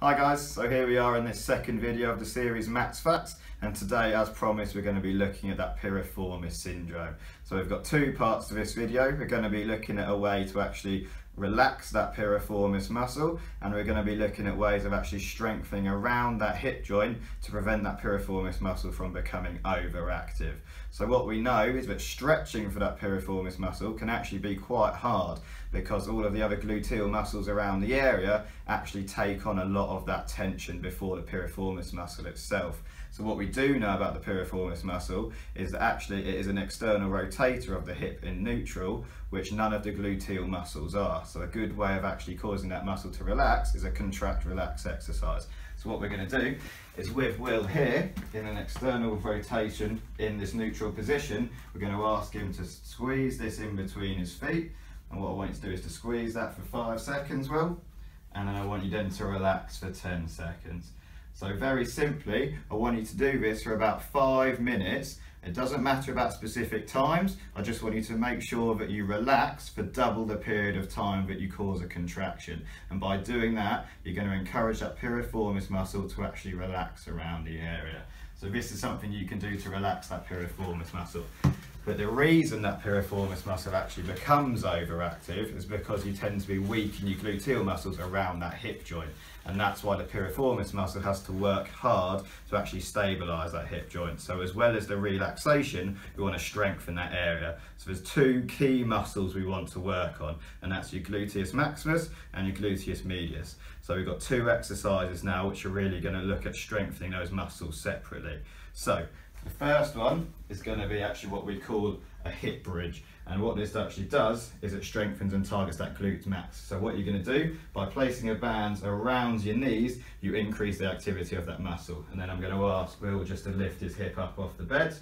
Hi guys, so here we are in this second video of the series Matt's Facts, and today, as promised, we're going to be looking at that Piriformis Syndrome. So we've got two parts to this video. We're going to be looking at a way to actually relax that piriformis muscle, and we're going to be looking at ways of actually strengthening around that hip joint to prevent that piriformis muscle from becoming overactive. So what we know is that stretching for that piriformis muscle can actually be quite hard because all of the other gluteal muscles around the area actually take on a lot of that tension before the piriformis muscle itself. So what we do know about the piriformis muscle is that actually it is an external rotator of the hip in neutral, which none of the gluteal muscles are. So a good way of actually causing that muscle to relax is a contract relax exercise. So what we're going to do is, with Will here in an external rotation in this neutral position, we're going to ask him to squeeze this in between his feet. And what I want you to do is to squeeze that for 5 seconds, Will, and then I want you then to relax for 10 seconds. So very simply, I want you to do this for about 5 minutes. It doesn't matter about specific times. I just want you to make sure that you relax for double the period of time that you cause a contraction. And by doing that, you're going to encourage that piriformis muscle to actually relax around the area. So this is something you can do to relax that piriformis muscle. But the reason that piriformis muscle actually becomes overactive is because you tend to be weak in your gluteal muscles around that hip joint. And that's why the piriformis muscle has to work hard to actually stabilise that hip joint. So as well as the relaxation, we want to strengthen that area. So there's two key muscles we want to work on, and that's your gluteus maximus and your gluteus medius. So we've got two exercises now which are really going to look at strengthening those muscles separately. So the first one is going to be actually what we call a hip bridge, and what this actually does is it strengthens and targets that glute max. So what you're going to do, by placing a band around your knees, you increase the activity of that muscle. And then I'm going to ask Will just to lift his hip up off the bed,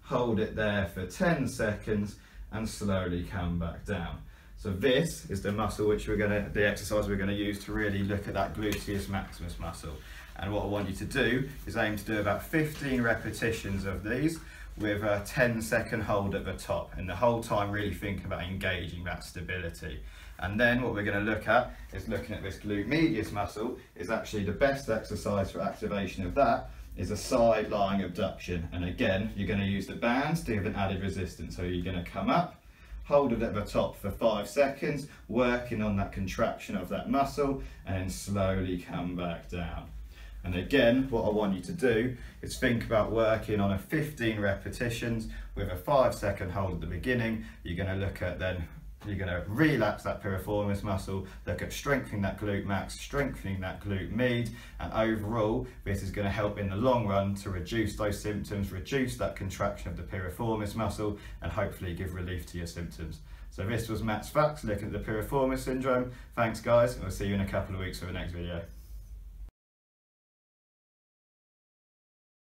hold it there for 10 seconds and slowly come back down. So this is the muscle which the exercise we're going to use to really look at that gluteus maximus muscle. And what I want you to do is aim to do about 15 repetitions of these with a 10-second hold at the top, and the whole time really thinking about engaging that stability. And then what we're going to look at is looking at this glute medius muscle. Is actually the best exercise for activation of that is a side-lying abduction. And again, you're going to use the bands to give an added resistance. So you're going to come up, hold it at the top for 5 seconds, working on that contraction of that muscle, and then slowly come back down. And again, what I want you to do is think about working on a 15 repetitions with a 5-second hold at the beginning. You're going to look at you're going to relax that piriformis muscle, look at strengthening that glute max, strengthening that glute med, and overall this is going to help in the long run to reduce those symptoms, reduce that contraction of the piriformis muscle, and hopefully give relief to your symptoms. So this was Matt's Facts, looking at the Piriformis Syndrome. Thanks guys, and we'll see you in a couple of weeks for the next video.